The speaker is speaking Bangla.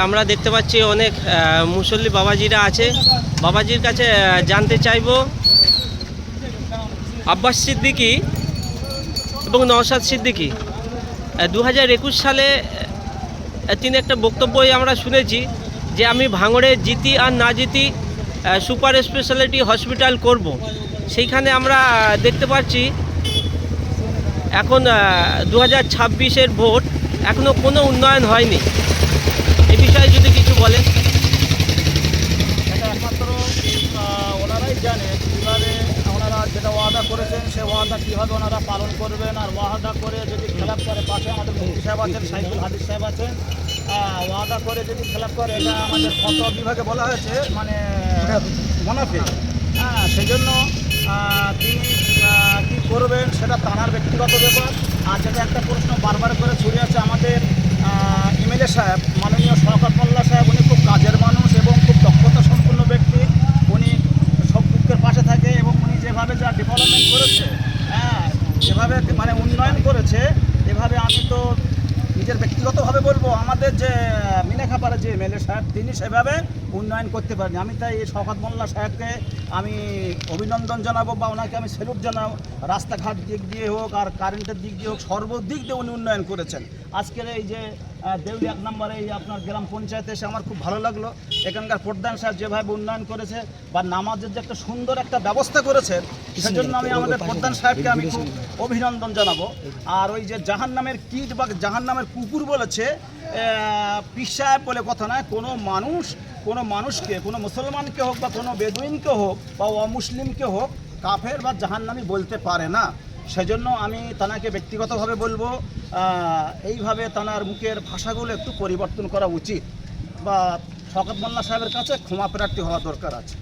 আমরা দেখতে পাচ্ছি অনেক মুসল্লি বাবাজিরা আছে। বাবাজির কাছে জানতে চাইব আব্বাস সিদ্দিকী এবং নওশাদ সিদ্দিকী 2021 সালে তিনি একটা বক্তব্যই আমরা শুনেছি যে আমি ভাঙড়ে জিতি আর না জিতি সুপার স্পেশালিটি হসপিটাল করব। সেইখানে আমরা দেখতে পাচ্ছি এখন 2026-এর ভোট, এখনও কোনো উন্নয়ন হয়নি। এ বিষয়ে যদি কিছু বলেন। এটা একমাত্র ওনারাই জানেন কীভাবে ওনারা যেটা ওয়াদা করেছেন সে ওয়াদা কীভাবে ওনারা পালন করবেন। আর ওয়াদা করে যদি খেলাপ করে, পাশে আমাদের মুফতি সাহেব আছেন, সাইফুল হাদিস সাহেব আছেন, ওয়াদা করে যদি খেলাপ করে, এটা আমাদের ফতোয়া বিভাগে বলা হয়েছে মানে মুনাফিক। সেই জন্য তিনি কী করবেন সেটা তাঁর ব্যক্তিগত ব্যাপার। আর যেটা একটা প্রশ্ন বারবার করে ছুড়ে আছে আমাদের এমএলএ সাহেব, মাননীয় শওকত মোল্লা সাহেব, উনি খুব কাজের মানুষ এবং খুব দক্ষতা সম্পন্ন ব্যক্তি। উনি সব দুঃখের পাশে থাকে এবং উনি যেভাবে যা ডেভেলপমেন্ট করেছে, যেভাবে মানে উন্নয়ন করেছে, এভাবে আমি তো নিজের ব্যক্তিগতভাবে বলবো আমাদের যে মিনাখাপাড়া যে এমএলএ সাহেব তিনি সেভাবে উন্নয়ন করতে পারেনি। আমি তাই এই শওকত মোল্লা সাহেবকে আমি অভিনন্দন জানাবো বা ওনাকে আমি স্যালুট জানাবো। রাস্তাঘাট দিক দিয়ে হোক আর কারেন্টের দিক দিয়ে হোক, সর্বদিক দিয়ে উনি উন্নয়ন করেছেন। আজকের এই যে দেউলি 1 নম্বরে এই আপনার গ্রাম পঞ্চায়েতে এসে আমার খুব ভালো লাগলো। এখানকার প্রধান সাহেব যেভাবে উন্নয়ন করেছে বা নামাজের যে একটা সুন্দর একটা ব্যবস্থা করেছেন, সেজন্য আমি আমাদের প্রধান সাহেবকে আমি খুব অভিনন্দন জানাবো। আর ওই যে জাহান্নামের কীট বা জাহান্নামের কুকুর বলেছে, পীর সাহেব বলে কথা নয়, কোনো মানুষকে, কোনো মুসলমানকে হোক বা কোনো বেদুইনকে হোক বা অমুসলিমকে হোক কাফের বা জাহান্নামী বলতে পারে না। সেজন্য আমি তানাকে ব্যক্তিগতভাবে বলবো এইভাবে তানার মুখের ভাষাগুলো একটু পরিবর্তন করা উচিত বা শওকত মোল্লা সাহেবের কাছে ক্ষমা প্রার্থী হওয়া দরকার আছে।